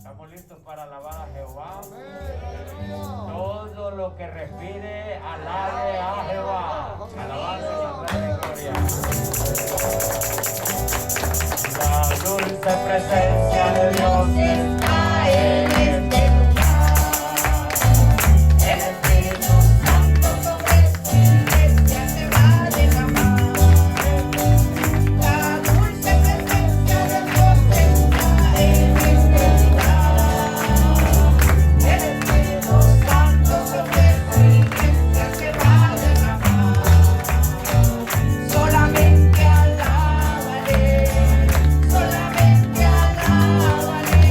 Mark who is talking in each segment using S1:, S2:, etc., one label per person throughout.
S1: Estamos listos para alabar a Jehová. Todo lo que respire, alabe a Jehová. Alabanza y honra y gloria. La dulce presencia de Dios está en este lugar. El Espíritu Santo sobre su iglesia se va a derramar. La dulce presencia de Dios está en este lugar. El Espíritu Santo sobre su iglesia se va a derramar. Solamente alábale, solamente alábale.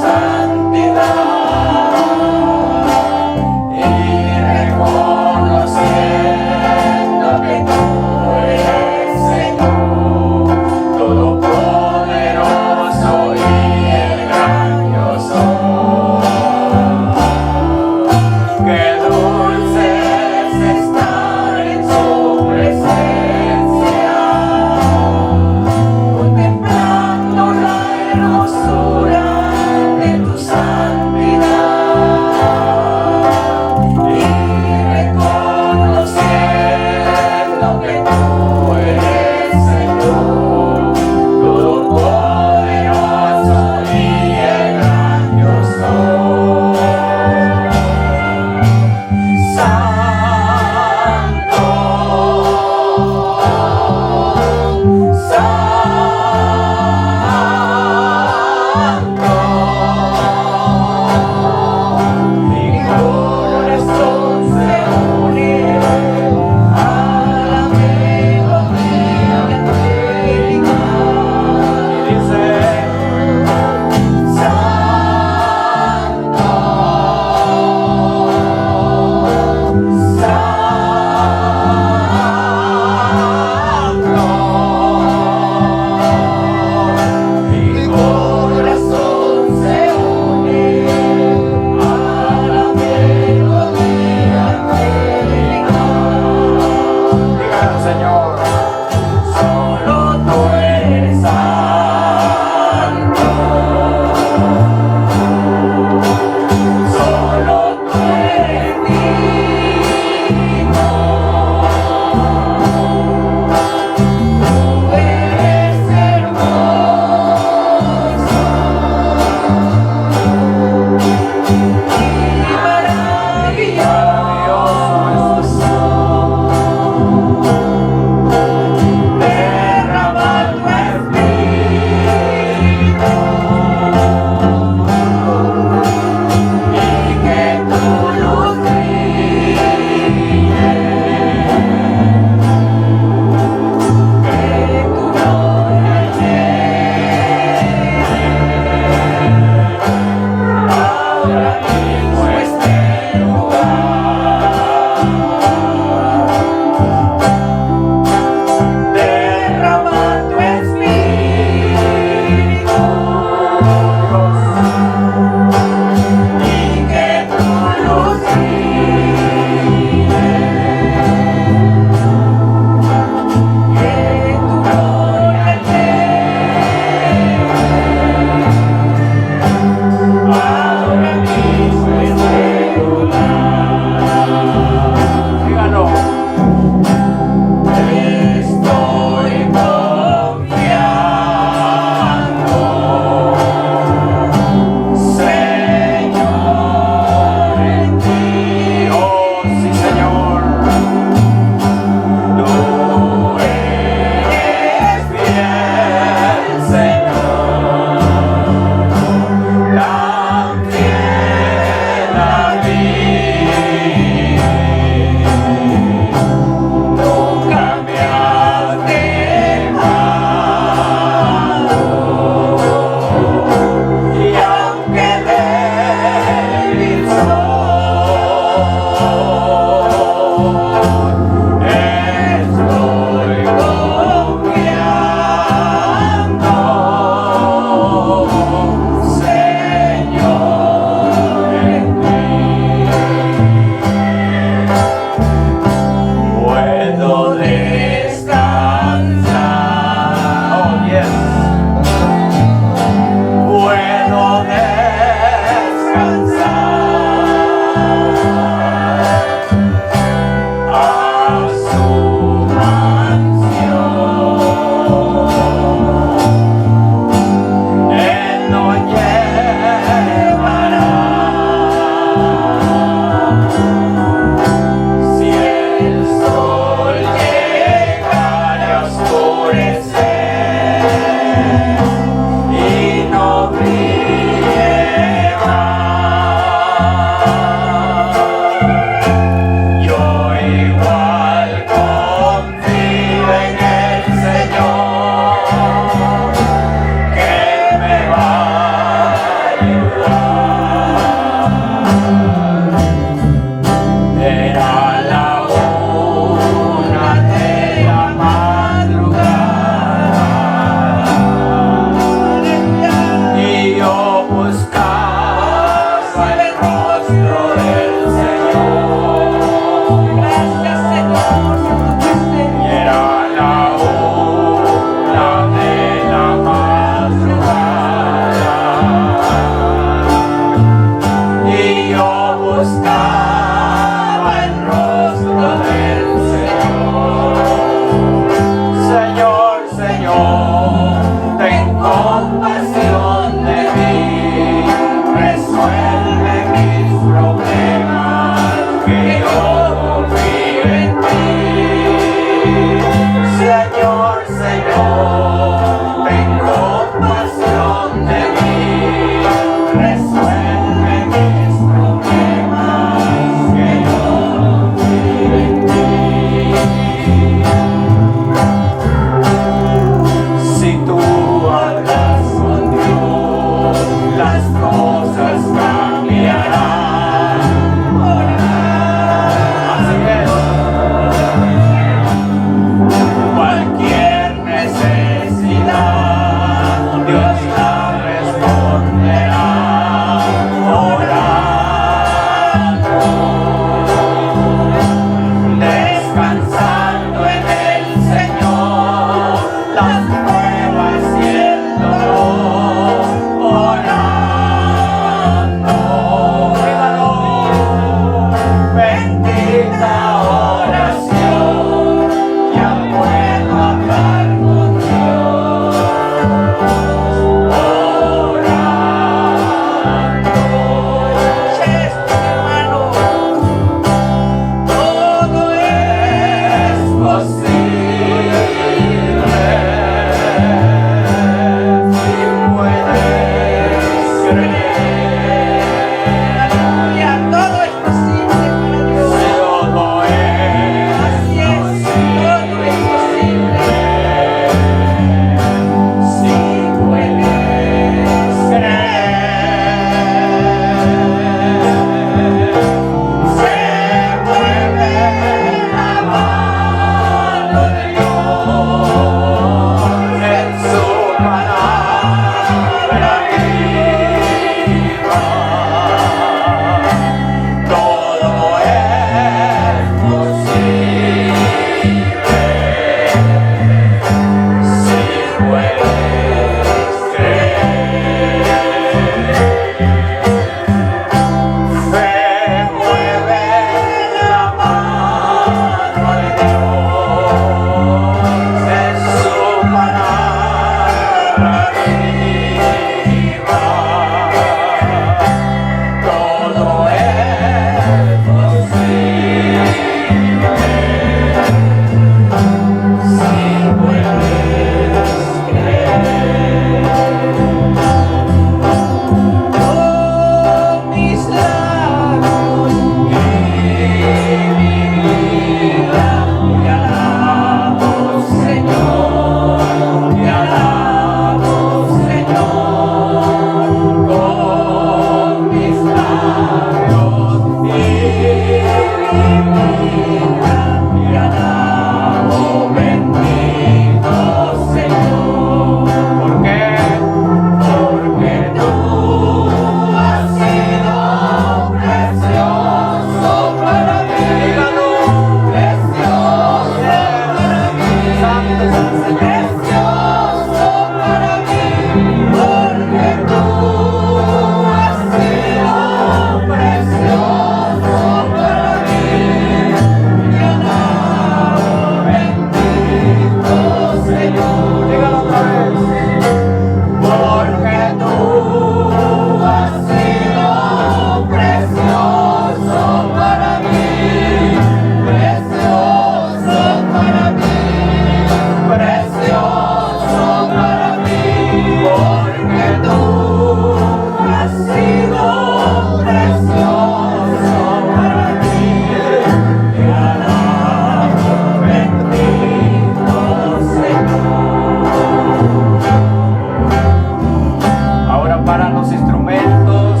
S2: preparan los instrumentos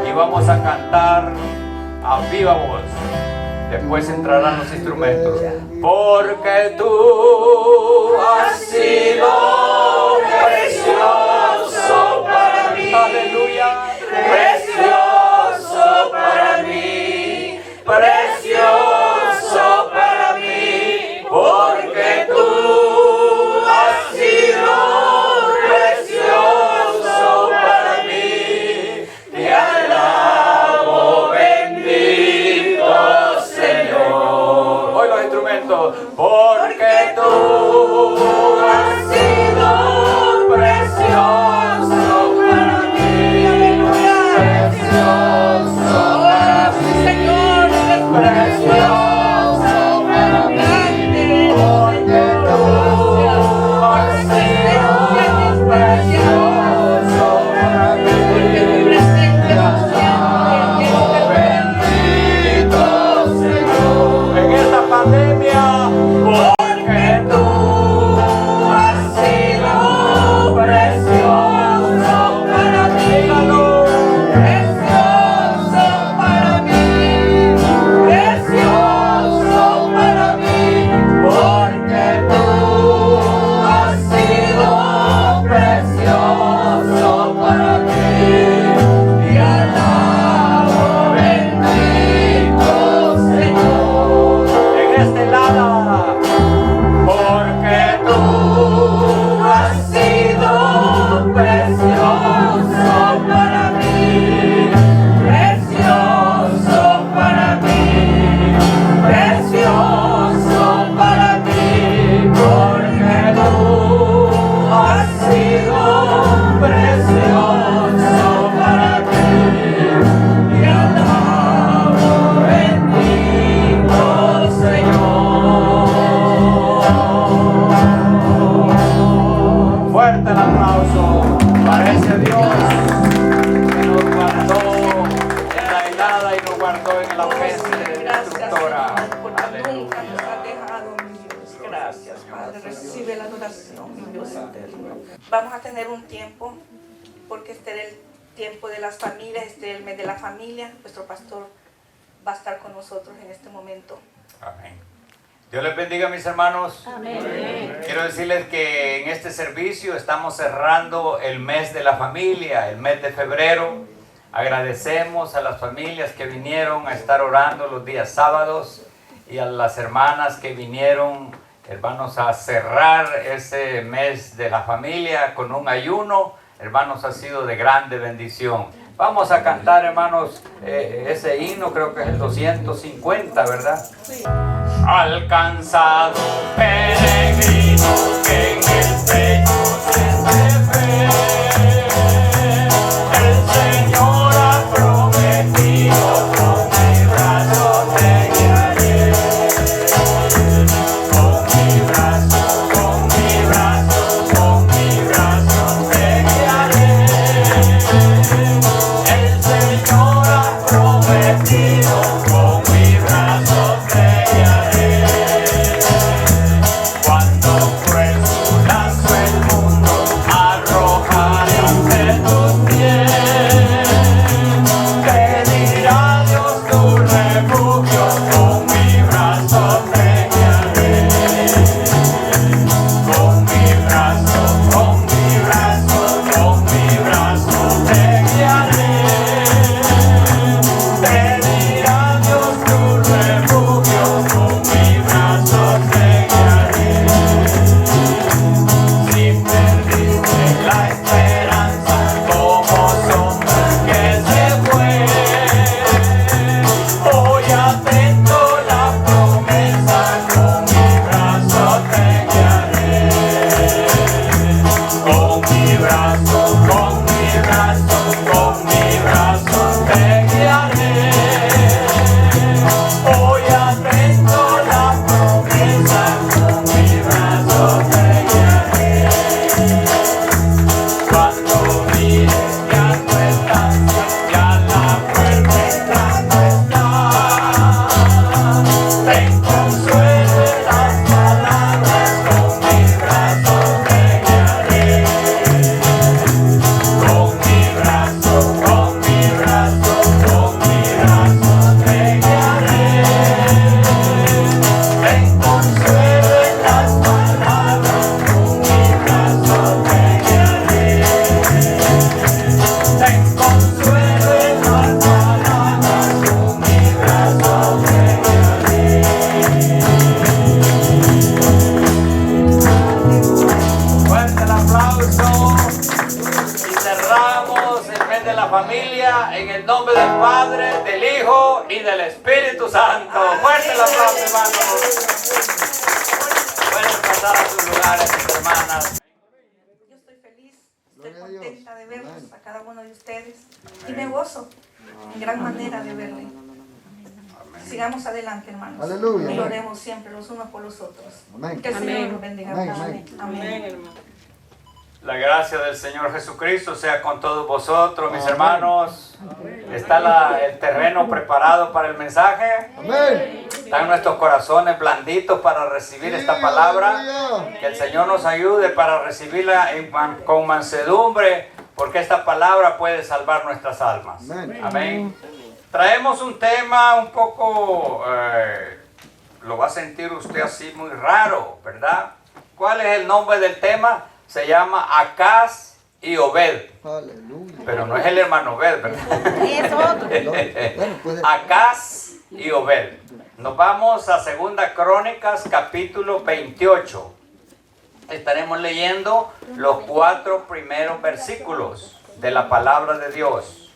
S2: y vamos a cantar a viva voz. Después entrarán los instrumentos. Porque tú has sido precioso para mí. Aleluya. Precioso para mí. Precioso para mí. Porque tú has sido precioso para mí. Te alabo, bendito Señor. Hoy los instrumentos. Porque tú has sido precioso para mí. Precioso para mí. Señor, precioso para mí. Porque tú has sido precioso para mí. Bendito Señor. En esta pandemia, porque tú has sido precioso para mí. Precioso para mí. Precioso para mí. Porque tú has sido precioso para mí. Y alabo, bendito Señor. En este lado, porque tú has sido precioso para mí. Precioso para mí. Precioso para mí. Porque tú has sido precioso para mí. Y alabo, bendito Señor. Fuerte el aplauso para ese Dios que nos guardó en la helada y nos guardó en la ofensa destructora.
S1: Porque nunca
S2: Aleluya.
S1: nos has dejado, mi Dios. Gracias, Padre. Recibe la adoración, mi Dios eterno. Vamos a tener un tiempo, porque este es el tiempo de las familias, este es el mes de la familia. Nuestro pastor va a estar con nosotros en este momento.
S2: Amén. Dios les bendiga, mis hermanos.
S1: Amén.
S2: Quiero decirles que en este servicio estamos cerrando el mes de la familia, el mes de febrero. Agradecemos a las familias que vinieron a estar orando los días sábados y a las hermanas que vinieron, hermanos, a cerrar ese mes de la familia con un ayuno. Hermanos, ha sido de grande bendición. Vamos a cantar, hermanos, ese himno, creo que es el 250, ¿verdad?
S1: Sí.
S2: Alcanzado peregrino que en el pecho siente fe. El Señor ha prometido, con mi brazo te guiaré. Con mi brazo, con mi brazo, con mi brazo te guiaré. El Señor ha prometido, con mi brazo te guiaré. Cuando cruel su lazo el mundo arrojaré ante tus pies. Te dirá Dios tu refugio, con mi brazo te guiaré. Con mi brazo, con mi brazo, con mi brazo te guiaré. Te dirá Dios tu refugio, con mi brazo te guiaré. Si perdiste la esperanza como sombra que se fue, hoy atento la promesa, con mi brazo te guiaré. Con mi brazo, con mi brazo, con mi brazo te guiaré. Hoy atento la promesa, con mi brazo te guiaré. Cuando mires ya tu estancia, ya la puerta entrando está. Ten consuelo en las palabras, con mi brazo te guiaré. Con mi brazo. consuelo en las palabras, con mi brazo fuerte el aplauso y cerramos el mes de la familia en el nombre del Padre, del Hijo y del Espíritu Santo. Fuerte el aplauso, hermanos. Pueden pasar a sus lugares, mis hermanas.
S1: Yo estoy feliz, estoy contenta de verlos a cada uno de ustedes y me gozo en gran manera de verle. Sigamos adelante, hermanos.
S3: Aleluya.
S1: Y oremos siempre los unos por los otros.
S3: Amén.
S1: Que el Señor los bendiga.
S3: Amén.
S1: Amén.
S2: La gracia del Señor Jesucristo sea con todos vosotros, mis hermanos. ¿Está el terreno preparado para el mensaje?
S3: Amén.
S2: ¿Están nuestros corazones blanditos para recibir esta palabra? Que el Señor nos ayude para recibirla con mansedumbre, porque esta palabra puede salvar nuestras almas.
S3: Amén.
S2: Amén. Traemos un tema un poco, lo va a sentir usted así muy raro, ¿verdad? ¿Cuál es el nombre del tema? Se llama Acaz y Obed.
S3: Aleluya.
S2: Pero no es el hermano Obed, ¿verdad?
S1: Es otro.
S3: Bueno, puede.
S2: Acaz y Obed. Nos vamos a 2 Crónicas, capítulo 28. Estaremos leyendo los 4 primeros versículos de la palabra de Dios.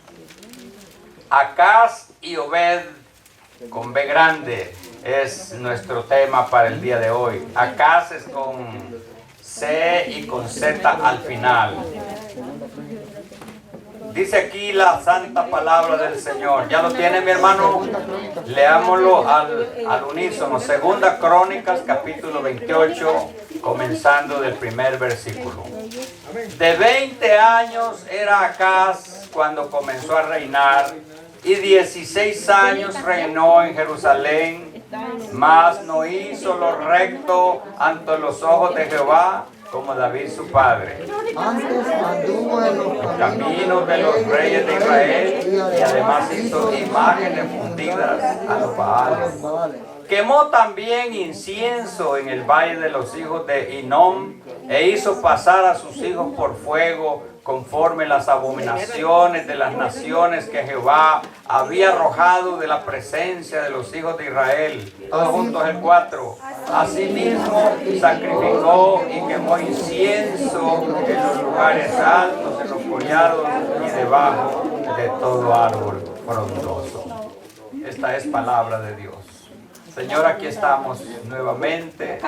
S2: Acaz y Obed, con B grande, es nuestro tema para el día de hoy. Acaz es con C y con Z al final. Dice aquí la santa palabra del Señor. ¿Ya lo tiene, mi hermano? Leámoslo al unísono. 2 Crónicas, capítulo 28, comenzando del primer versículo. De 20 años era Acaz cuando comenzó a reinar, y 16 años reinó en Jerusalén, mas no hizo lo recto ante los ojos de Jehová, como David su padre.
S3: Antes anduvo en los
S2: Caminos de los reyes de Israel, y además hizo imágenes fundidas a los Baales.
S3: Vale.
S2: Quemó también incienso en el valle de los hijos de Hinnom, e hizo pasar a sus hijos por fuego, conforme las abominaciones de las naciones que Jehová había arrojado de la presencia de los hijos de Israel. Todos juntos el 4. Asimismo sacrificó y quemó incienso en los lugares altos, en los collados y debajo de todo árbol frondoso. Esta es palabra de Dios. Señor, aquí estamos nuevamente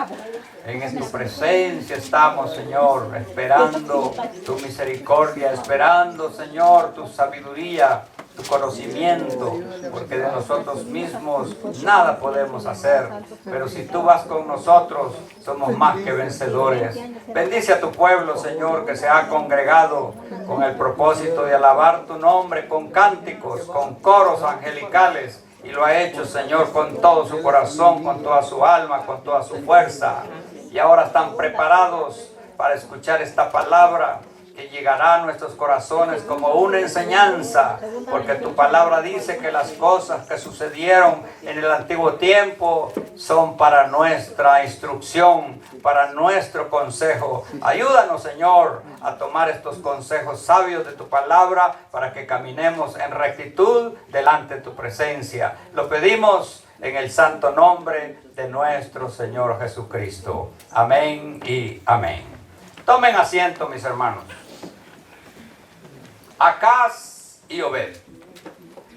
S2: en tu presencia. Estamos, Señor, esperando tu misericordia, esperando, Señor, tu sabiduría, tu conocimiento, porque de nosotros mismos nada podemos hacer, pero si tú vas con nosotros, somos más que vencedores. Bendice a tu pueblo, Señor, que se ha congregado con el propósito de alabar tu nombre, con cánticos, con coros angelicales, y lo ha hecho, Señor, con todo su corazón, con toda su alma, con toda su fuerza. Y ahora están preparados para escuchar esta palabra que llegará a nuestros corazones como una enseñanza, porque tu palabra dice que las cosas que sucedieron en el antiguo tiempo son para nuestra instrucción, para nuestro consejo. Ayúdanos, Señor, a tomar estos consejos sabios de tu palabra para que caminemos en rectitud delante de tu presencia. Lo pedimos en el santo nombre de nuestro Señor Jesucristo. Amén y amén. Tomen asiento, mis hermanos. Acaz y Obed.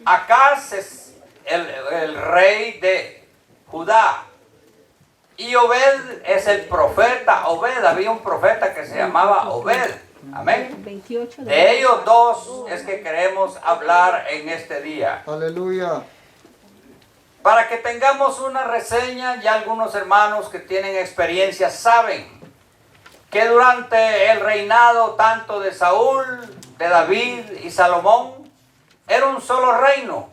S2: Acaz es el rey de Judá, y Obed es el profeta. Obed, había un profeta que se llamaba Obed. Amén. De ellos dos es que queremos hablar en este día.
S3: Aleluya.
S2: Para que tengamos una reseña, ya algunos hermanos que tienen experiencia saben que durante el reinado tanto de Saúl, de David y Salomón, era un solo reino.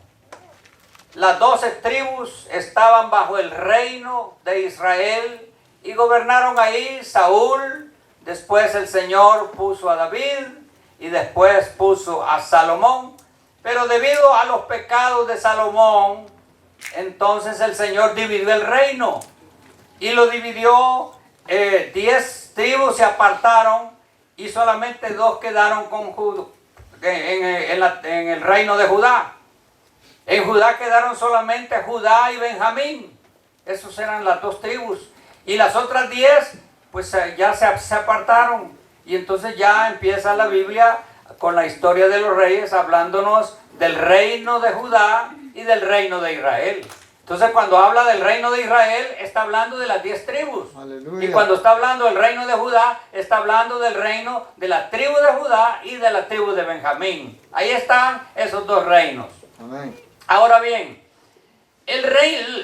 S2: Las 12 tribus estaban bajo el reino de Israel y gobernaron ahí Saúl. Después el Señor puso a David y después puso a Salomón. Pero debido a los pecados de Salomón, entonces el Señor dividió el reino y lo dividió. 10 tribus se apartaron y solamente 2 quedaron en el reino de Judá. En Judá quedaron solamente Judá y Benjamín. Esos eran las dos tribus. Y las otras 10, pues ya se apartaron. Y entonces ya empieza la Biblia con la historia de los reyes, hablándonos del reino de Judá y del reino de Israel. Entonces cuando habla del reino de Israel, está hablando de las 10 tribus.
S3: Aleluya.
S2: Y cuando está hablando del reino de Judá, está hablando del reino de la tribu de Judá y de la tribu de Benjamín. Ahí están esos dos reinos.
S3: Amén.
S2: Ahora bien,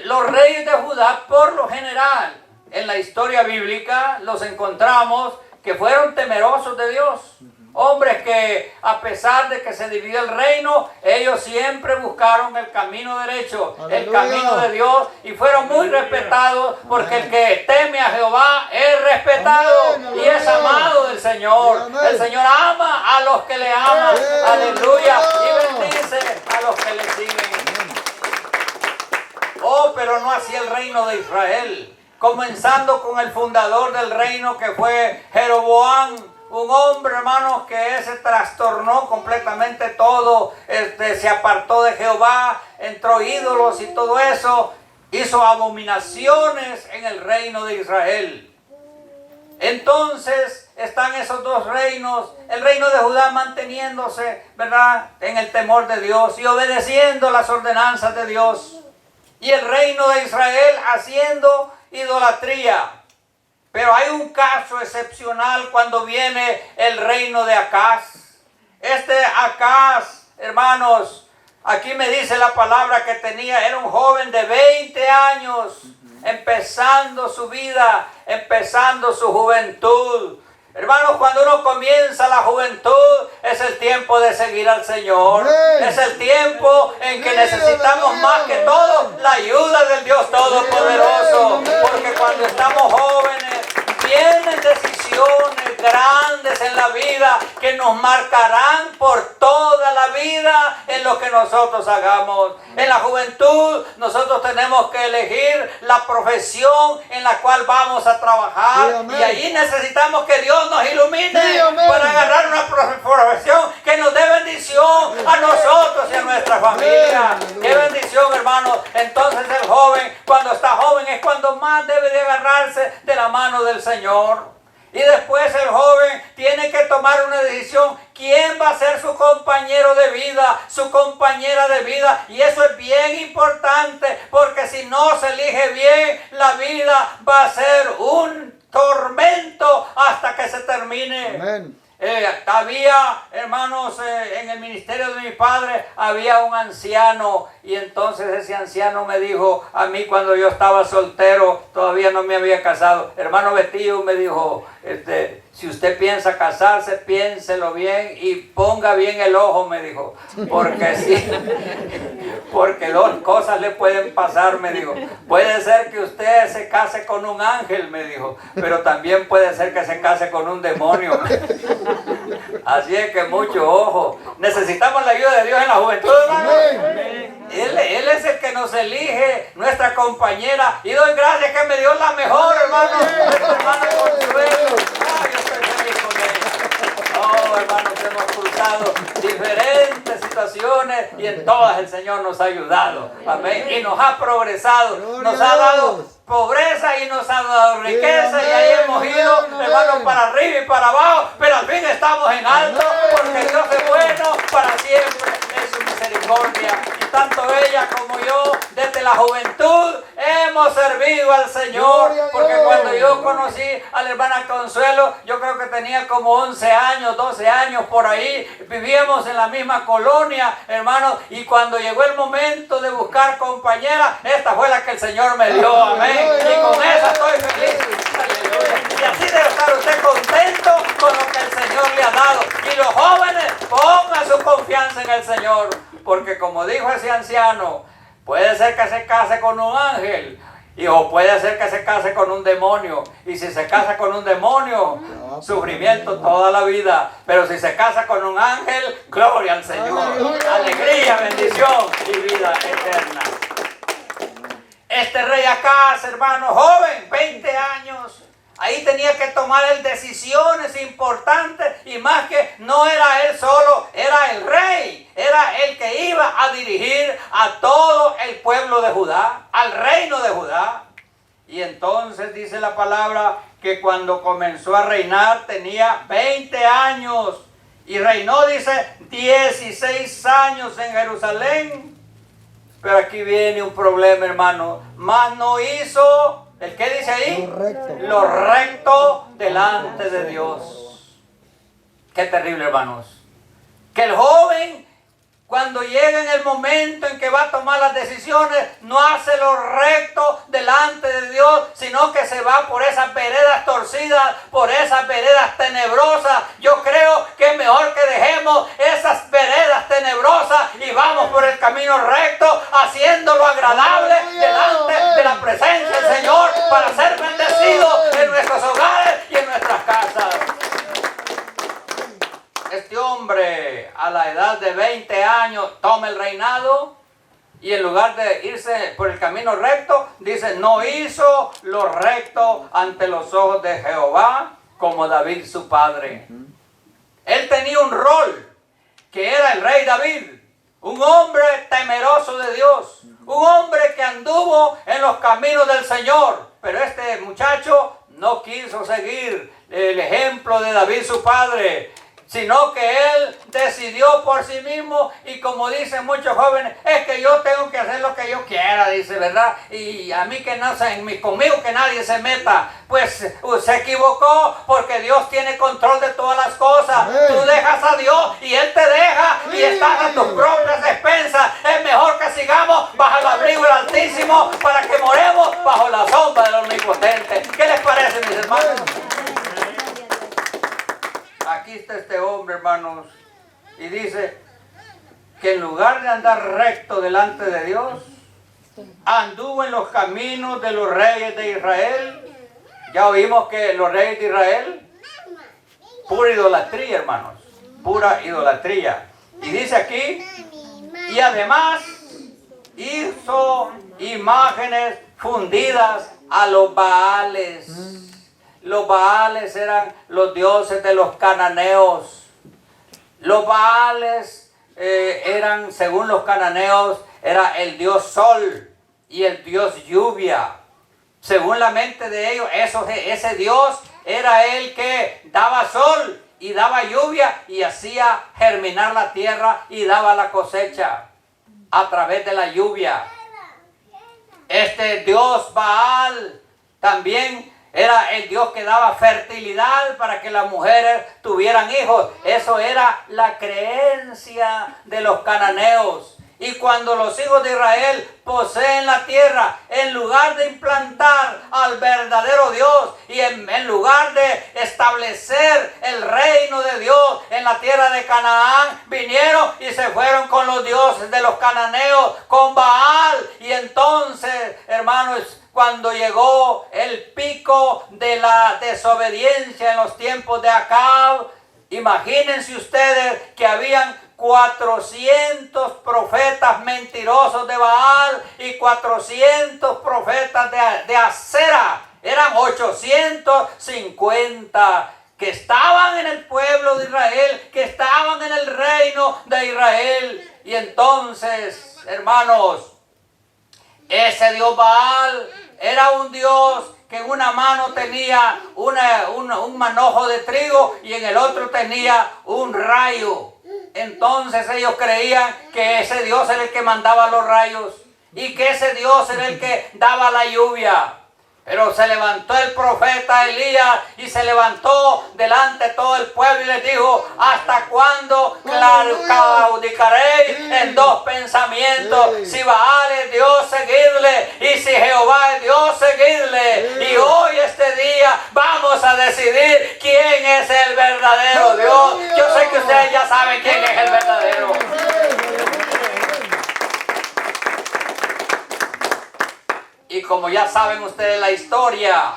S2: los reyes de Judá, por lo general, en la historia bíblica, los encontramos que fueron temerosos de Dios. Hombres que, a pesar de que se dividió el reino, ellos siempre buscaron el camino derecho, el
S3: Aleluya.
S2: camino de Dios, y fueron muy respetados, porque el que teme a Jehová es respetado.
S3: Amén,
S2: y es
S3: aleluya.
S2: amado del Señor.
S3: Amén.
S2: El Señor ama a los que le aman.
S3: Amén.
S2: Aleluya. Y bendice a los que le siguen. Oh, pero no así el reino de Israel. Comenzando con el fundador del reino, que fue Jeroboam, un hombre, hermanos, que se trastornó completamente todo, se apartó de Jehová, entró ídolos y todo eso, hizo abominaciones en el reino de Israel. Entonces están esos dos reinos, el reino de Judá manteniéndose, ¿verdad?, en el temor de Dios y obedeciendo las ordenanzas de Dios, y el reino de Israel haciendo idolatría. Pero hay un caso excepcional cuando viene el reino de Acaz. Acaz, hermanos, aquí me dice la palabra que era un joven de 20 años, empezando su vida, empezando su juventud. Hermanos, cuando uno comienza la juventud, es el tiempo de seguir al Señor.
S3: Amén.
S2: Es el tiempo en que necesitamos más que todo la ayuda del Dios Todopoderoso.
S3: Amén.
S2: Porque cuando estamos jóvenes, vienen decisiones grandes en la vida que nos marcarán por toda la vida en lo que nosotros hagamos. En la juventud nosotros tenemos que elegir la profesión en la cual vamos a trabajar.
S3: Sí, amén.
S2: Y ahí necesitamos que Dios nos ilumine,
S3: Sí, amén.
S2: para agarrar una profesión que nos dé bendición a nosotros y a nuestra familia.
S3: Amén.
S2: ¡Qué bendición, hermanos! Entonces el joven, cuando está joven, es cuando más debe de agarrarse de la mano del Señor. Y después el joven tiene que tomar una decisión. ¿Quién va a ser su compañero de vida, su compañera de vida? Y eso es bien importante, porque si no se elige bien, la vida va a ser un tormento hasta que se termine.
S3: Amén.
S2: Había, hermanos, en el ministerio de mi padre había un anciano, y entonces ese anciano me dijo a mí cuando yo estaba soltero, todavía no me había casado, hermano Betillo, me dijo, si usted piensa casarse, piénselo bien y ponga bien el ojo, me dijo, porque sí, porque dos cosas le pueden pasar, me dijo. Puede ser que usted se case con un ángel, me dijo, pero también puede ser que se case con un demonio. Así es que mucho ojo. Necesitamos la ayuda de Dios en la juventud, hermano. Él es el que nos elige, nuestra compañera, y doy gracias que me dio la mejor, hermano, nuestra hermana Consuelo. Yo estoy feliz con ella. Oh, hermanos, hemos cruzado diferentes situaciones y en todas el Señor nos ha ayudado. Amén. Y nos ha progresado, nos ha dado pobreza y nos ha dado riqueza, y ahí hemos ido, hermanos, para arriba y para abajo, pero al fin estamos en alto, porque Dios es bueno para siempre, es su misericordia. Y tanto ella como yo, desde la juventud, hemos servido al Señor, porque cuando yo conocí a la hermana Consuelo, yo creo que tenía como 11 años, 12 años por ahí, vivíamos en la misma colonia, hermanos, y cuando llegó el momento de buscar compañera, esta fue la que el Señor me dio, amén. Y con eso estoy feliz. Aleluya. Y así debe estar usted contento con lo que el Señor le ha dado. Y los jóvenes, pongan su confianza en el Señor. Porque como dijo ese anciano, puede ser que se case con un ángel, o puede ser que se case con un demonio. Y si se casa con un demonio, sufrimiento toda la vida. Pero si se casa con un ángel, gloria al Señor. Alegría, bendición y vida eterna. Este rey Acaz, hermano, joven, 20 años, Ahí tenía que tomar él decisiones importantes y más que no era él solo, era el rey, era el que iba a dirigir a todo el pueblo de Judá, al reino de Judá. Y entonces dice la palabra que cuando comenzó a reinar tenía 20 años y reinó, dice, 16 años en Jerusalén. Pero aquí viene un problema, hermano. Mas no hizo, ¿el qué dice ahí? Lo recto delante de Dios. Qué terrible, hermanos. Que el joven, cuando llega en el momento en que va a tomar las decisiones, no hace lo recto delante de Dios, sino que se va por esas veredas torcidas, por esas veredas tenebrosas. Yo creo que es mejor que dejemos esas veredas tenebrosas y vamos por el camino recto, haciéndolo agradable delante de la presencia del Señor, para ser bendecidos en nuestros hogares y en nuestras casas. Este hombre a la edad de 20 años toma el reinado y en lugar de irse por el camino recto, dice, no hizo lo recto ante los ojos de Jehová como David su padre. Él tenía un rol que era el rey David, un hombre temeroso de Dios, un hombre que anduvo en los caminos del Señor, pero este muchacho no quiso seguir el ejemplo de David su padre, sino que él decidió por sí mismo, y como dicen muchos jóvenes, es que yo tengo que hacer lo que yo quiera, dice, ¿verdad? Y a mí que no se, conmigo que nadie se meta. Pues se equivocó, porque Dios tiene control de todas las cosas. Tú dejas a Dios y Él te deja y estás a tus propias expensas. Es mejor que sigamos bajo el abrigo del Altísimo para que moremos bajo la sombra del Omnipotente. ¿Qué les parece, mis hermanos? Aquí está este hombre, hermanos, y dice que en lugar de andar recto delante de Dios, anduvo en los caminos de los reyes de Israel. Ya oímos que los reyes de Israel, pura idolatría, hermanos, pura idolatría. Y dice aquí, y además hizo imágenes fundidas a los Baales. Los Baales eran los dioses de los cananeos. Los Baales eran, según los cananeos, era el dios sol y el dios lluvia. Según la mente de ellos, ese dios era el que daba sol y daba lluvia y hacía germinar la tierra y daba la cosecha a través de la lluvia. Este dios Baal también era el Dios que daba fertilidad para que las mujeres tuvieran hijos. Eso era la creencia de los cananeos. Y cuando los hijos de Israel poseen la tierra, en lugar de implantar al verdadero Dios y en lugar de establecer el reino de Dios en la tierra de Canaán, vinieron y se fueron con los dioses de los cananeos, con Baal. Y entonces, hermanos, cuando llegó el pico de la desobediencia en los tiempos de Acab, imagínense ustedes que habían 400 profetas mentirosos de Baal y 400 profetas de Acera. Eran 850 que estaban en el pueblo de Israel, que estaban en el reino de Israel. Y entonces, hermanos, ese dios Baal era un dios que en una mano tenía un manojo de trigo y en el otro tenía un rayo. Entonces ellos creían que ese dios era el que mandaba los rayos y que ese dios era el que daba la lluvia. Pero se levantó el profeta Elías y se levantó delante de todo el pueblo y les dijo: ¿hasta cuándo claudicaréis en dos pensamientos? Si Baal es Dios, seguidle, y si Jehová es Dios, seguidle. Y hoy, este día, vamos a decidir quién es el verdadero Dios. Yo sé que ustedes ya saben quién es el verdadero. Y como ya saben ustedes la historia,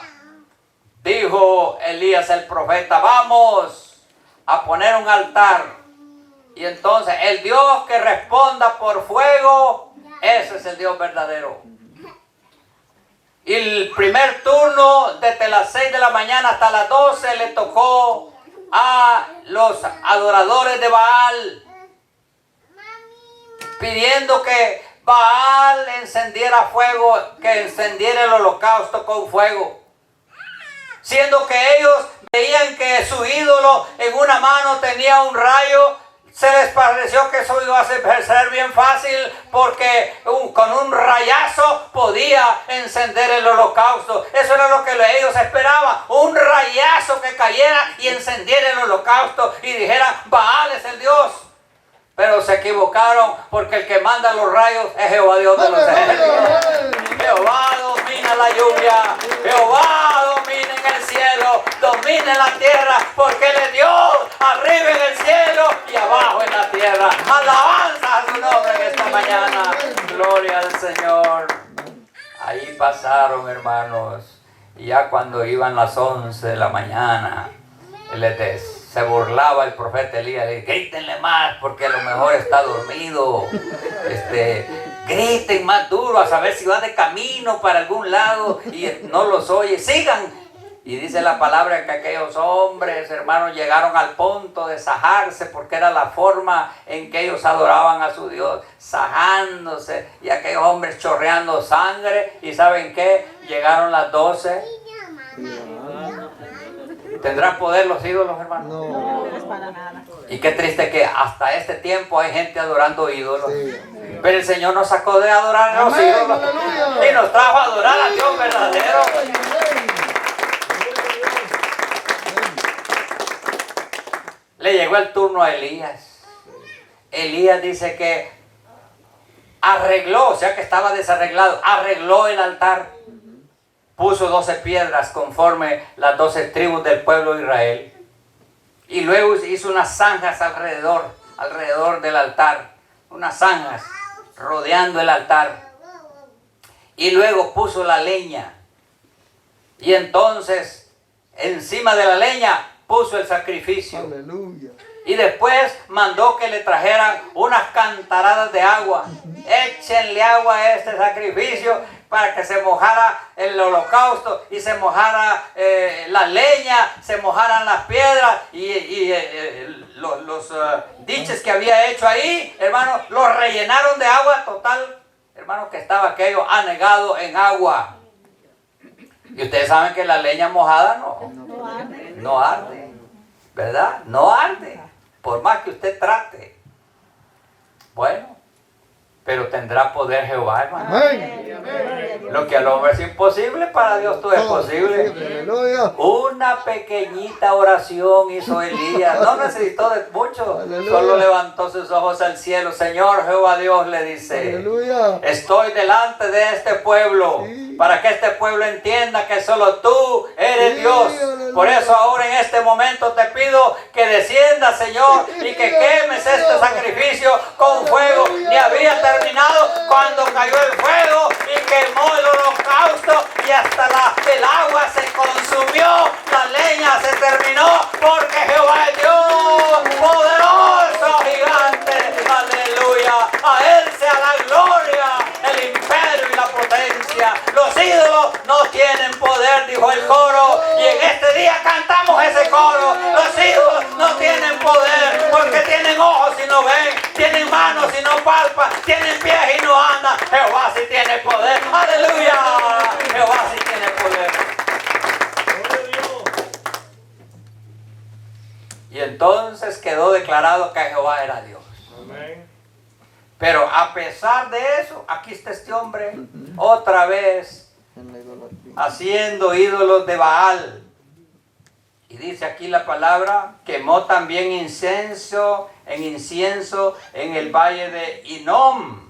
S2: dijo Elías el profeta: vamos a poner un altar. Y entonces el Dios que responda por fuego, ese es el Dios verdadero. Y el primer turno, desde las 6 de la mañana hasta las 12, le tocó a los adoradores de Baal, pidiendo que Baal encendiera fuego, que encendiera el holocausto con fuego. Siendo que ellos veían que su ídolo en una mano tenía un rayo, se les pareció que eso iba a ser bien fácil porque con un rayazo podía encender el holocausto. Eso era lo que ellos esperaban, un rayazo que cayera y encendiera el holocausto y dijera, Baal es el Dios. Pero se equivocaron porque el que manda los rayos es Jehová Dios de los ejércitos. Jehová domina la lluvia, Jehová domina en el cielo, domina en la tierra, porque Él es Dios, arriba en el cielo y abajo en la tierra. Alabanza a su nombre en esta mañana. Gloria al Señor. Ahí pasaron, hermanos, y ya cuando iban las 11 de la mañana, se burlaba el profeta Elías, le dice, grítenle más porque a lo mejor está dormido, griten más duro a saber si va de camino para algún lado y no los oye, sigan. Y dice la palabra que aquellos hombres, hermanos, llegaron al punto de sajarse porque era la forma en que ellos adoraban a su Dios, sajándose, y aquellos hombres chorreando sangre. ¿Y saben qué? Llegaron las 12. ¿Tendrán poder los ídolos, hermanos?
S3: No.
S2: Y qué triste que hasta este tiempo hay gente adorando ídolos.
S3: Sí.
S2: Pero el Señor nos sacó de adorar a los
S3: Amén,
S2: ídolos
S3: aleluya.
S2: y nos trajo a adorar al Dios verdadero. Le llegó el turno a Elías. Elías dice que arregló, o sea que estaba desarreglado, arregló el altar. Puso 12 piedras conforme las 12 tribus del pueblo de Israel. Y luego hizo unas zanjas alrededor del altar. Unas zanjas rodeando el altar. Y luego puso la leña. Y entonces, encima de la leña, puso el sacrificio.
S3: Aleluya.
S2: Y después mandó que le trajeran unas cantaradas de agua. Échenle agua a este sacrificio para que se mojara el holocausto y se mojara la leña, se mojaran las piedras y los diches que había hecho ahí, hermano, los rellenaron de agua total. Hermano, que estaba aquello anegado en agua. Y ustedes saben que la leña mojada no arde, ¿verdad? No arde, por más que usted trate. Bueno, pero tendrá poder Jehová, hermano.
S3: Amén.
S2: Lo que al hombre es imposible, para Dios todo es posible.
S3: Aleluya.
S2: Una pequeñita oración hizo Elías, no necesitó de mucho,
S3: Aleluya.
S2: solo levantó sus ojos al cielo. Señor Jehová Dios, le dice,
S3: Aleluya.
S2: estoy delante de este pueblo,
S3: Sí.
S2: para que este pueblo entienda que solo tú eres
S3: Sí,
S2: Dios.
S3: aleluya.
S2: Por eso ahora en este momento te pido que desciendas, Señor, y que quemes este sacrificio con fuego. Ni había terminado cuando cayó el fuego y quemó el holocausto, y hasta el agua se consumió, la leña se terminó, porque Jehová es Dios, poderoso, gigante. Aleluya. A Él sea la gloria, el imperio y la potencia. Los ídolos no tienen poder, dijo el coro, y en este día cantamos ese coro. Los ídolos no tienen poder porque tienen ojos y no ven, tienen manos y no palpan, tienen pies y no andan. Jehová sí tiene poder. Aleluya. Jehová sí tiene poder. Y entonces quedó declarado que Jehová era Dios. Pero a pesar de eso, aquí está este hombre otra vez
S3: En la idolatría.
S2: haciendo ídolos de Baal. Y dice aquí la palabra, quemó también incienso en el valle de Hinnom.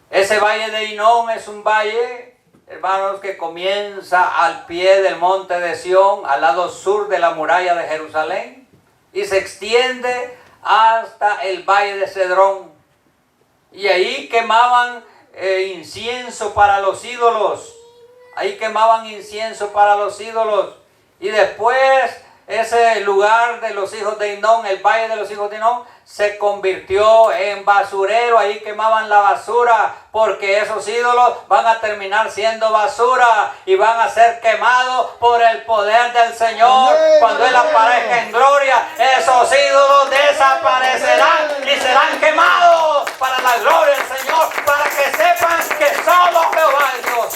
S2: Ese valle de Hinnom es un valle, hermanos, que comienza al pie del monte de Sión, al lado sur de la muralla de Jerusalén, y se extiende hasta el valle de Cedrón. Y ahí quemaban incienso para los ídolos. Ahí quemaban incienso para los ídolos. Y después ese lugar de los hijos de Hinón, el valle de los hijos de Hinón, se convirtió en basurero. Ahí quemaban la basura, porque esos ídolos van a terminar siendo basura y van a ser quemados por el poder del Señor.
S3: Amén,
S2: cuando Él
S3: amén.
S2: aparezca en gloria, esos ídolos desaparecerán y serán quemados para la gloria del Señor, para que sepan que solo Jehová es Dios.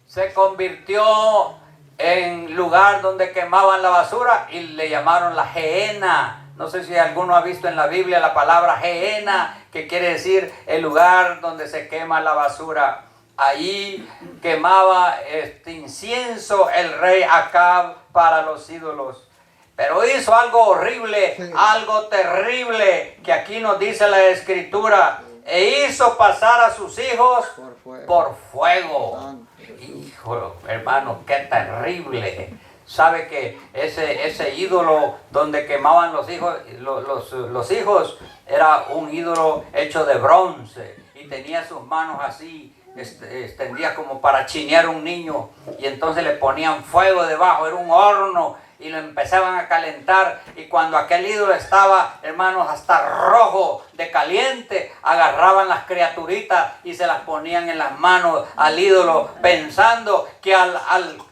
S2: Se convirtió en lugar donde quemaban la basura y le llamaron la Gehenna. No sé si alguno ha visto en la Biblia la palabra Gehenna, que quiere decir el lugar donde se quema la basura. Ahí quemaba incienso el rey Acab para los ídolos. Pero hizo algo horrible,
S3: Sí.
S2: algo terrible, que aquí nos dice la Escritura. E hizo pasar a sus hijos
S3: Por fuego.
S2: por fuego.
S3: Santo Jesús.
S2: Hijo, hermano, qué terrible. Sabe que ese ídolo donde quemaban los hijos era un ídolo hecho de bronce y tenía sus manos así extendidas como para chinear un niño, y entonces le ponían fuego debajo, era un horno, y lo empezaban a calentar, y cuando aquel ídolo estaba, hermanos, hasta rojo de caliente, agarraban las criaturitas y se las ponían en las manos al ídolo, pensando que al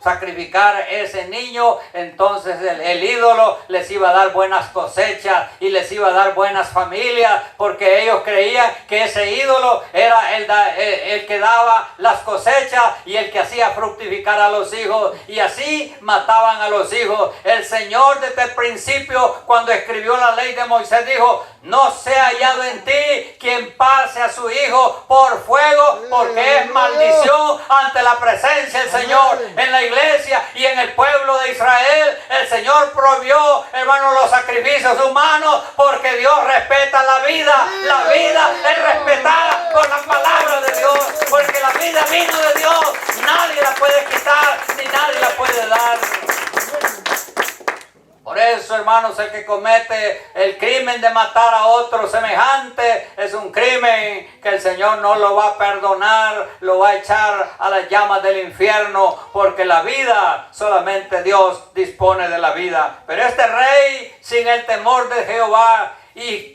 S2: sacrificar ese niño, entonces el ídolo les iba a dar buenas cosechas y les iba a dar buenas familias, porque ellos creían que ese ídolo era el que daba las cosechas y el que hacía fructificar a los hijos, y así mataban a los hijos. El Señor desde el principio, cuando escribió la ley de Moisés, dijo: no sea hallado en ti quien pase a su hijo por fuego, porque es maldición ante la presencia del Señor. En la iglesia y en el pueblo de Israel, el Señor prohibió, hermanos, los sacrificios humanos, porque Dios respeta la vida. La vida es respetada por la palabra de Dios, porque la vida vino de Dios. Nadie la puede quitar ni nadie la puede dar. Por eso, hermanos, el que comete el crimen de matar a otro semejante es un crimen que el Señor no lo va a perdonar, lo va a echar a las llamas del infierno, porque la vida, solamente Dios dispone de la vida. Pero este rey, sin el temor de Jehová, y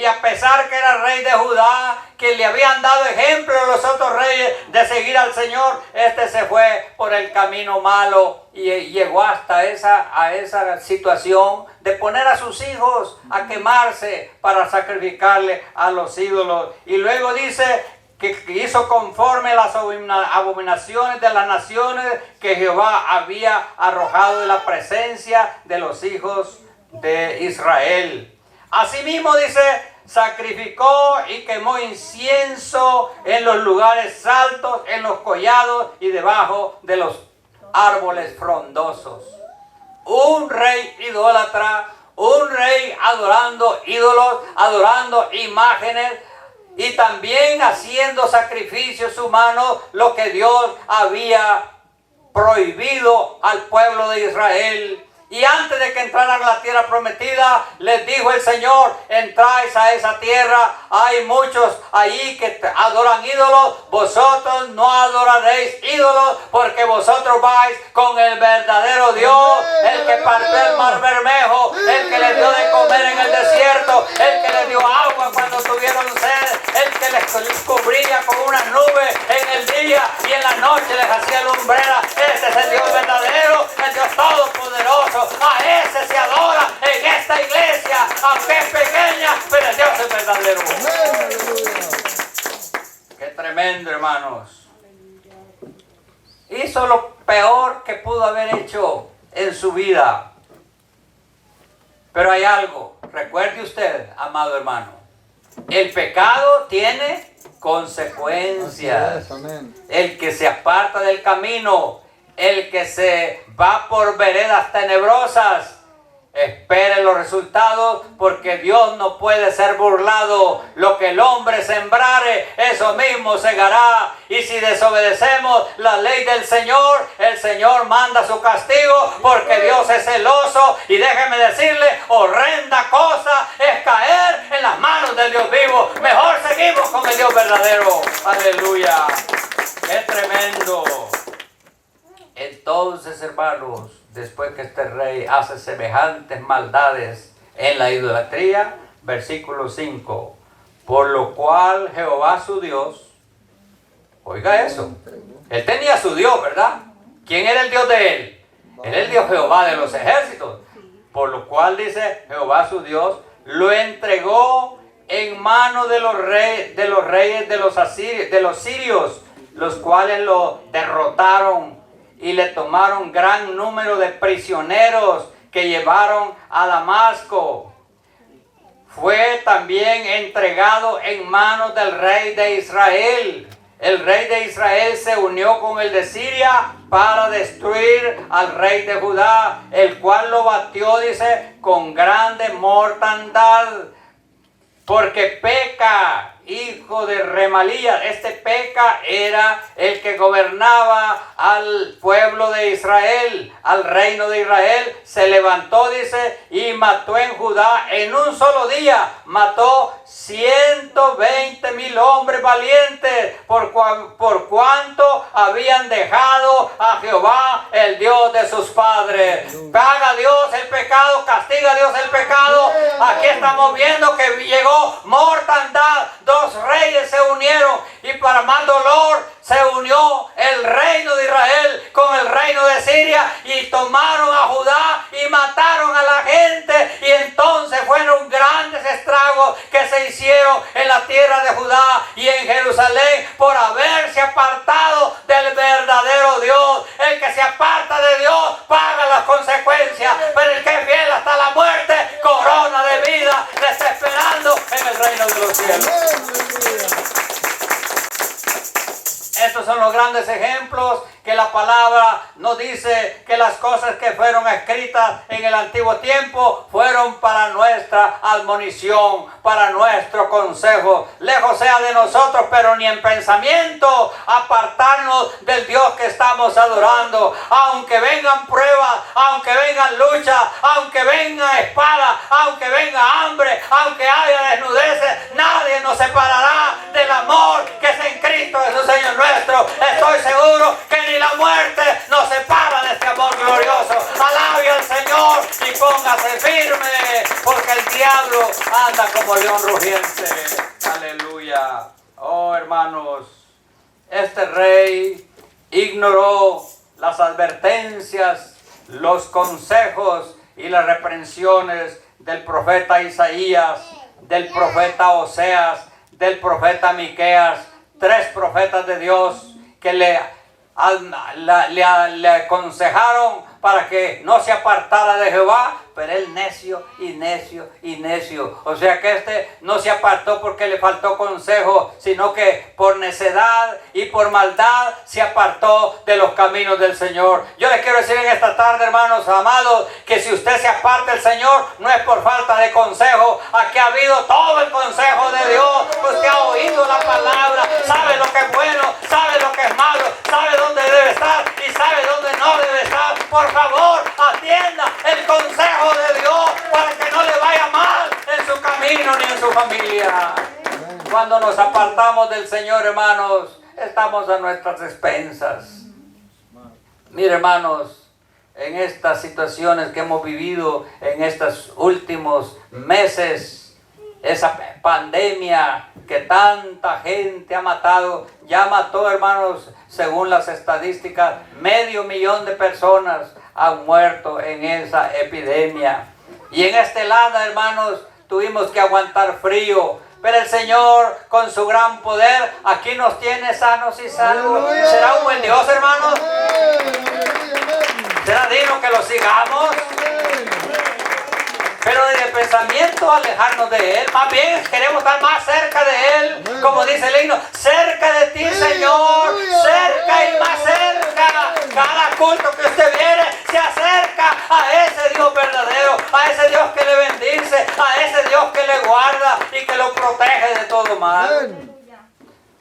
S2: a pesar que era rey de Judá, que le habían dado ejemplo a los otros reyes de seguir al Señor, este se fue por el camino malo y llegó hasta esa situación de poner a sus hijos a quemarse para sacrificarle a los ídolos. Y luego dice que hizo conforme a las abominaciones de las naciones que Jehová había arrojado de la presencia de los hijos de Israel. Asimismo, dice, sacrificó y quemó incienso en los lugares altos, en los collados y debajo de los árboles frondosos. Un rey idólatra, un rey adorando ídolos, adorando imágenes, y también haciendo sacrificios humanos, lo que Dios había prohibido al pueblo de Israel. Y antes de que entraran a la tierra prometida, les dijo el Señor: entráis a esa tierra, hay muchos allí que adoran ídolos, vosotros no adoraréis ídolos, porque vosotros vais con el verdadero Dios, el que partió el mar Bermejo, el que les dio de comer en el desierto, el que les dio agua cuando tuvieron sed, el que les cubría con una nube en el día y en la noche les hacía lumbrera. Ese es el Dios verdadero, el Dios todopoderoso. A ese se adora en esta iglesia, aunque es pequeña, pero el Dios es verdadero. Qué tremendo, hermanos. Hizo lo peor que pudo haber hecho en su vida. Pero hay algo, recuerde usted, amado hermano, el pecado tiene consecuencias.
S3: Amén.
S2: El que se aparta del camino, el que se va por veredas tenebrosas, espere los resultados, porque Dios no puede ser burlado. Lo que el hombre sembrare, eso mismo segará. Y si desobedecemos la ley del Señor, el Señor manda su castigo, porque Dios es celoso. Y déjeme decirle, horrenda cosa es caer en las manos del Dios vivo. Mejor seguimos con el Dios verdadero. Aleluya. Qué tremendo. Entonces, Entonces, hermanos, después que este rey hace semejantes maldades en la idolatría, versículo 5, por lo cual Jehová su Dios, oiga eso, él tenía su Dios, ¿verdad? ¿Quién era el Dios de él? Era el Dios Jehová de los ejércitos. Por lo cual dice Jehová su Dios, lo entregó en manos de los reyes de los sirios, los cuales lo derrotaron y le tomaron gran número de prisioneros que llevaron a Damasco. Fue también entregado en manos del rey de Israel. El rey de Israel se unió con el de Siria para destruir al rey de Judá, el cual lo batió, dice, con grande mortandad. Porque Peca, hijo de Remalías, este Peca era el que gobernaba al pueblo de Israel, al reino de Israel, se levantó, dice, y mató en Judá en un solo día, mató 120,000 hombres valientes, por cuanto habían dejado a Jehová, el Dios de sus padres. Paga Dios el pecado, castiga Dios el pecado. Aquí estamos viendo que llegó mortandad, dos reyes se unieron y para más dolor se unió el reino de Israel con el reino de Siria y tomaron a Judá y mataron a la gente, y entonces fueron grandes estragos que se hicieron en la tierra de Judá y en Jerusalén por haberse apartado del verdadero Dios. El que se aparta de Dios paga las consecuencias, pero el que es fiel hasta la muerte, corona de vida le está esperando en el reino de los cielos. Estos son los grandes ejemplos que la palabra nos dice que las cosas que fueron escritas en el antiguo tiempo fueron para nuestra admonición, para nuestro consejo. Lejos sea de nosotros, pero ni en pensamiento, apartarnos del Dios que estamos adorando. Aunque vengan pruebas, aunque vengan luchas, aunque venga espada, aunque venga hambre, aunque haya desnudeces, nadie nos separará del amor que es en Cristo Jesús, Señor nuestro. Estoy seguro que ni la muerte nos separa de este amor glorioso. Alabe al Señor y póngase firme, porque el diablo anda como león rugiente. Aleluya. Oh, hermanos, este rey ignoró las advertencias, los consejos y las reprensiones del profeta Isaías, del profeta Oseas, del profeta Miqueas, tres profetas de Dios que le aconsejaron para que no se apartara de Jehová, pero él necio y necio y necio. O sea que este no se apartó porque le faltó consejo, sino que por necedad y por maldad se apartó de los caminos del Señor. Yo les quiero decir en esta tarde, hermanos amados, que si usted se aparta del Señor, no es por falta de consejo. Aquí ha habido todo el consejo de Dios. Usted ha oído la palabra, sabe lo que es bueno, sabe lo que es malo, sabe dónde debe estar y sabe dónde no debe estar. Por favor, atienda el consejo de Dios para que no le vaya mal en su camino ni en su familia. Cuando nos apartamos del Señor, hermanos, estamos a nuestras expensas. Mire, hermanos, en estas situaciones que hemos vivido en estos últimos meses, esa pandemia que tanta gente ha matado, ya mató, hermanos, según las estadísticas, 500,000 de personas han muerto en esa epidemia. Y en este lado, hermanos, tuvimos que aguantar frío, pero el Señor, con su gran poder, aquí nos tiene sanos y salvos. ¿Será un buen Dios, hermanos? ¿Será digno que lo sigamos? Pero desde el pensamiento alejarnos de Él, más bien queremos estar más cerca de Él, como dice el himno, cerca de ti, Señor, cerca y más cerca. Cada culto que usted viene se acerca a ese Dios verdadero, a ese Dios que le bendice, a ese Dios que le guarda y que lo protege de todo mal.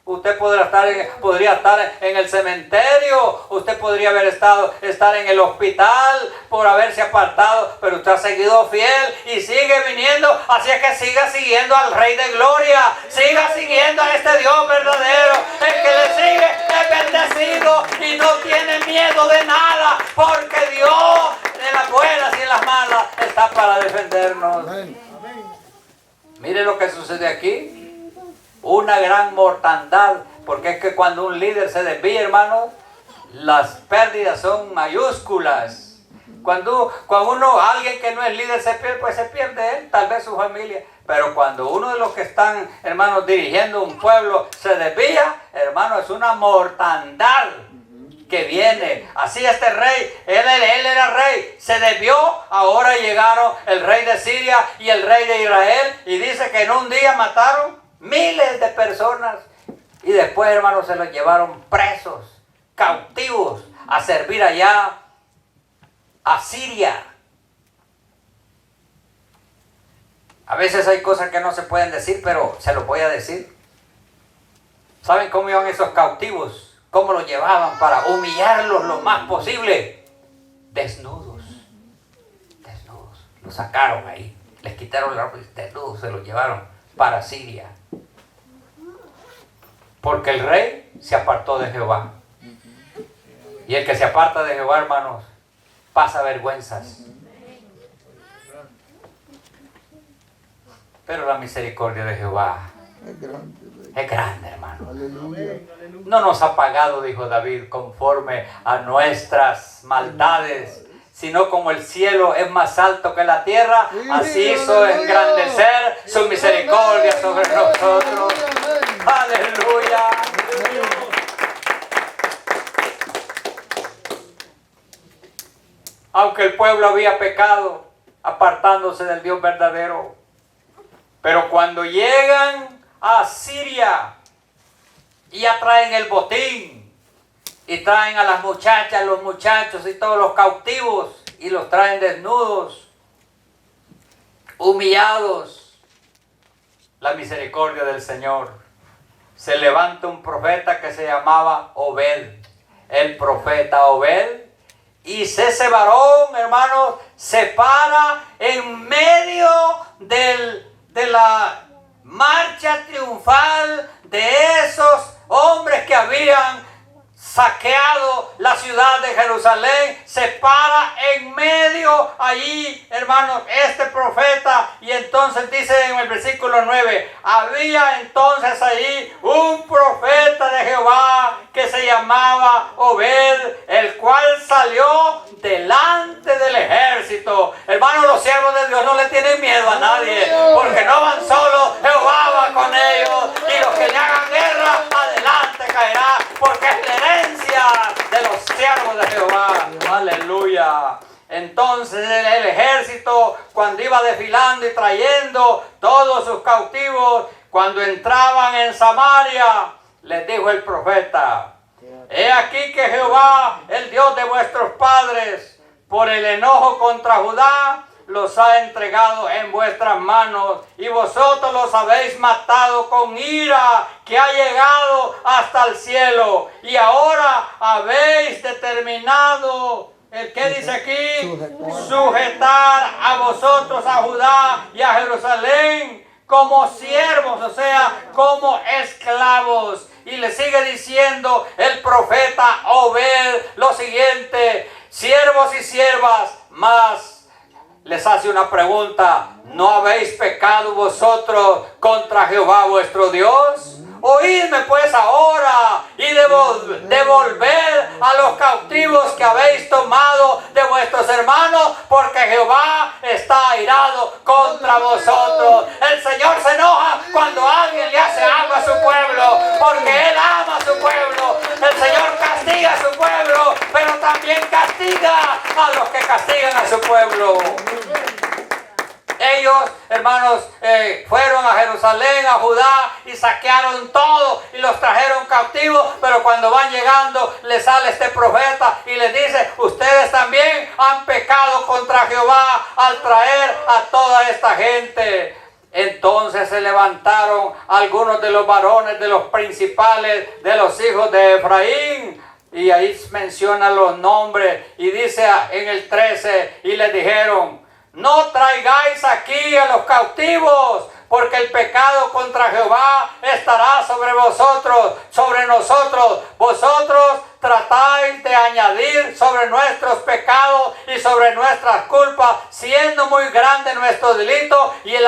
S2: Usted podría estar en el cementerio, usted podría estar en el hospital por haberse apartado, pero usted ha seguido fiel y sigue viniendo, así es que siga siguiendo al Rey de Gloria, siga siguiendo a este Dios verdadero. El que le sigue es bendecido vencido y no tiene miedo de nada, porque Dios en las buenas y en las malas está para defendernos.
S3: Amén.
S2: Mire lo que sucede aquí. Una gran mortandad, porque es que cuando un líder se desvía, hermano, las pérdidas son mayúsculas. Cuando alguien que no es líder se pierde, pues se pierde él, tal vez su familia. Pero cuando uno de los que están, hermanos, dirigiendo un pueblo se desvía, hermano, es una mortandad que viene. Así este rey, él era rey, se desvió, ahora llegaron el rey de Siria y el rey de Israel, y dice que en un día mataron miles de personas, y después, hermanos, se los llevaron presos, cautivos, a servir allá a Siria. A veces hay cosas que no se pueden decir, pero se los voy a decir. ¿Saben cómo iban esos cautivos? ¿Cómo los llevaban para humillarlos lo más posible? Desnudos. Desnudos. Los sacaron ahí. Les quitaron la ropa y desnudos se los llevaron para Siria. Porque el rey se apartó de Jehová. Y el que se aparta de Jehová, hermanos, pasa vergüenzas. Pero la misericordia de Jehová es grande, hermano.
S3: Aleluya.
S2: No nos ha pagado, dijo David, conforme a nuestras maldades, sino como el cielo es más alto que la tierra, así hizo engrandecer su misericordia sobre nosotros. Aleluya. Aunque el pueblo había pecado, apartándose del Dios verdadero, pero cuando llegan a Siria y ya traen el botín y traen a las muchachas, los muchachos y todos los cautivos y los traen desnudos, humillados, la misericordia del Señor. Se levanta un profeta que se llamaba Obed, el profeta Obed, y ese varón, hermanos, se para en medio de la marcha triunfal de esos hombres que habían saqueado la ciudad de Jerusalén. Se para en medio allí, hermanos, este profeta, y entonces dice en el versículo 9, había entonces allí un profeta de Jehová que se llamaba Obed, el cual salió delante del ejército. Hermanos, los siervos de Dios no le tienen miedo a nadie, porque no van solos, Jehová va con ellos, y los que le hagan guerra, adelante caerá, porque es la herencia de los siervos de Jehová. Aleluya. Entonces el ejército, cuando iba desfilando y trayendo todos sus cautivos, cuando entraban en Samaria, les dijo el profeta, he aquí que Jehová, el Dios de vuestros padres, por el enojo contra Judá, los ha entregado en vuestras manos, y vosotros los habéis matado con ira que ha llegado hasta el cielo, y ahora habéis determinado, ¿qué dice aquí? Sujetar a vosotros a Judá y a Jerusalén como siervos, o sea, como esclavos. Y le sigue diciendo el profeta Obed lo siguiente, siervos y siervas, más les hace una pregunta, ¿no habéis pecado vosotros contra Jehová vuestro Dios? Oídme pues ahora y devolver a los cautivos que habéis tomado de vuestros hermanos, porque Jehová está airado contra vosotros. El Señor se enoja cuando alguien le hace algo a su pueblo, porque Él ama a su pueblo. El Señor castiga a su pueblo, pero también castiga a los que castigan a su pueblo. Ellos, hermanos, fueron a Jerusalén, a Judá, y saquearon todo y los trajeron cautivos, pero cuando van llegando les sale este profeta y les dice, ustedes también han pecado contra Jehová al traer a toda esta gente. Entonces se levantaron algunos de los varones, de los principales de los hijos de Efraín, y ahí menciona los nombres, y dice en el 13, y les dijeron, no traigáis aquí a los cautivos, porque el pecado contra Jehová estará sobre vosotros, sobre nosotros. Vosotros tratáis de añadir sobre nuestros pecados y sobre nuestras culpas, siendo muy grande nuestro delito y el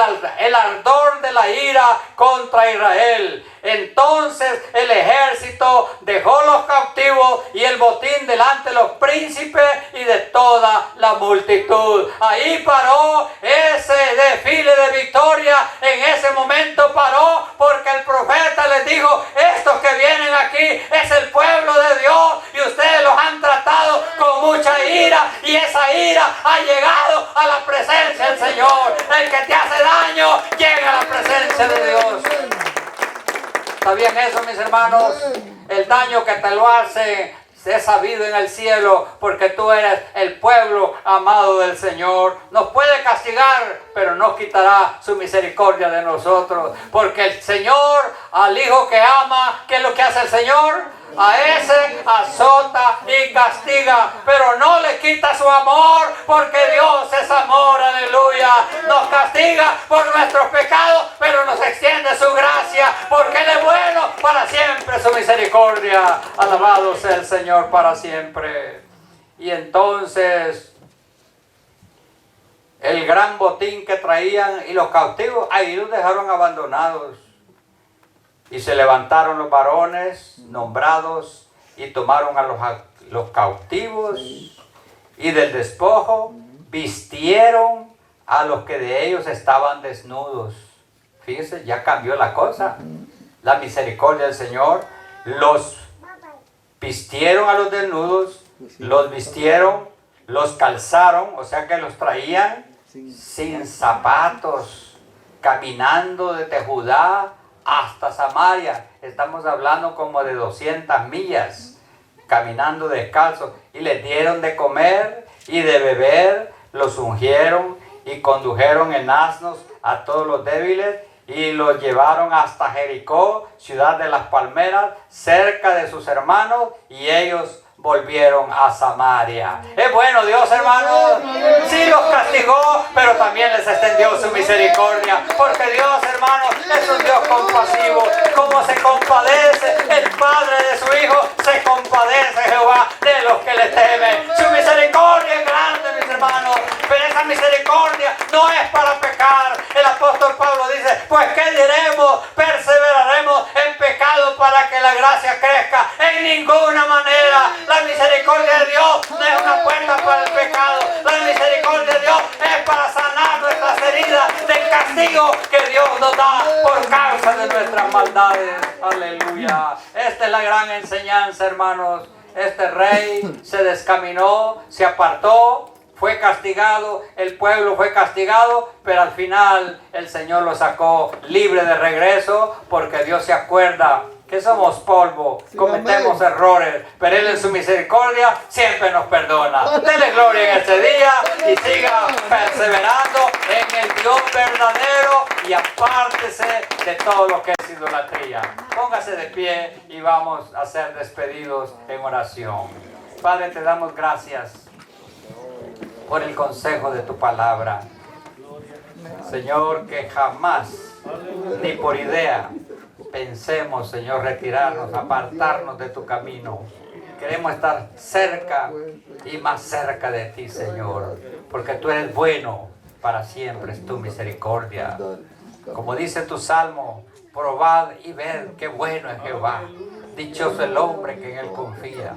S2: ardor de la ira contra Israel. Entonces el ejército dejó los cautivos y el botín delante de los príncipes y de toda la multitud. Ahí paró ese desfile de victoria. En ese momento paró porque el profeta les dijo: estos que vienen aquí es el pueblo de Dios y ustedes los han tratado con mucha ira, y esa ira ha llegado a la presencia del Señor. El que te hace daño llega a la presencia de Dios. ¿Está bien eso, mis hermanos? El daño que te lo hace es sabido en el cielo, porque tú eres el pueblo amado del Señor. Nos puede castigar, pero no quitará su misericordia de nosotros, porque el Señor al hijo que ama, ¿qué es lo que hace el Señor? A ese azota y castiga, pero no le quita su amor, porque Dios es amor, aleluya. Nos castiga por nuestros pecados, pero nos extiende su gracia, porque Él es bueno para siempre, su misericordia. Alabado sea el Señor para siempre. Y entonces el gran botín que traían y los cautivos, ahí los dejaron abandonados. Y se levantaron los varones nombrados y tomaron a los cautivos, y del despojo vistieron a los que de ellos estaban desnudos. Fíjense, ya cambió la cosa. La misericordia del Señor. Los vistieron a los desnudos, los vistieron, los calzaron, o sea que los traían sin zapatos, caminando desde Judá hasta Samaria. Estamos hablando como de 200 millas, caminando descalzos, y les dieron de comer y de beber, los ungieron y condujeron en asnos a todos los débiles, y los llevaron hasta Jericó, ciudad de las palmeras, cerca de sus hermanos, y ellos volvieron a Samaria. Es bueno Dios, hermanos. Sí los castigó, pero también les extendió su misericordia, porque Dios, hermanos, es un Dios compasivo. Como se compadece el Padre de su Hijo, se compadece Jehová de los que le temen. Su misericordia es grande, mis hermanos, pero esa misericordia no es para pecar. El apóstol Pablo dice: pues ¿qué diremos? ¿Perseveraremos en pecado para que la gracia crezca? En ninguna manera. La misericordia de Dios no es una puerta para el pecado. La misericordia de Dios es para sanar nuestras heridas del castigo que Dios nos da por causa de nuestras maldades. Aleluya. Esta es la gran enseñanza, hermanos. Este rey se descaminó, se apartó, fue castigado, el pueblo fue castigado, pero al final el Señor lo sacó libre de regreso, porque Dios se acuerda que somos polvo, cometemos errores, pero Él en su misericordia siempre nos perdona. Dele gloria en este día y siga perseverando en el Dios verdadero, y apártese de todo lo que es idolatría. Póngase de pie y vamos a ser despedidos en oración. Padre, te damos gracias por el consejo de tu palabra. Señor, que jamás, ni por idea, pensemos, Señor, retirarnos, apartarnos de tu camino. Queremos estar cerca y más cerca de ti, Señor, porque tú eres bueno, para siempre es tu misericordia. Como dice tu salmo: probad y ved qué bueno es Jehová. Dichoso el hombre que en él confía.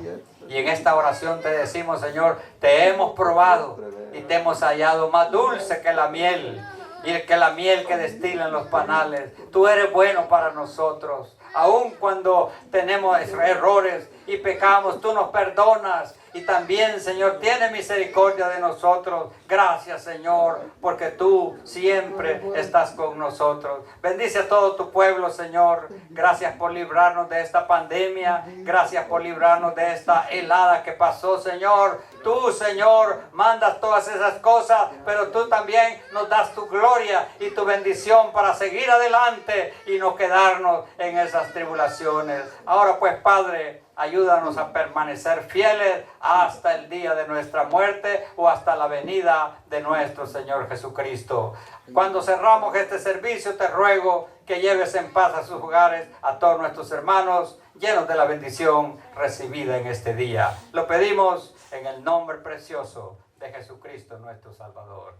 S2: Y en esta oración te decimos, Señor, te hemos probado y te hemos hallado más dulce que la miel, y que la miel que destilan los panales. Tú eres bueno para nosotros. Aun cuando tenemos errores y pecamos, tú nos perdonas. Y también, Señor, tiene misericordia de nosotros. Gracias, Señor, porque tú siempre estás con nosotros. Bendice a todo tu pueblo, Señor. Gracias por librarnos de esta pandemia. Gracias por librarnos de esta helada que pasó, Señor. Tú, Señor, mandas todas esas cosas, pero tú también nos das tu gloria y tu bendición para seguir adelante y no quedarnos en esas tribulaciones. Ahora pues, Padre, ayúdanos a permanecer fieles hasta el día de nuestra muerte o hasta la venida de nuestro Señor Jesucristo. Cuando cerramos este servicio, te ruego que lleves en paz a sus hogares a todos nuestros hermanos, llenos de la bendición recibida en este día. Lo pedimos en el nombre precioso de Jesucristo nuestro Salvador.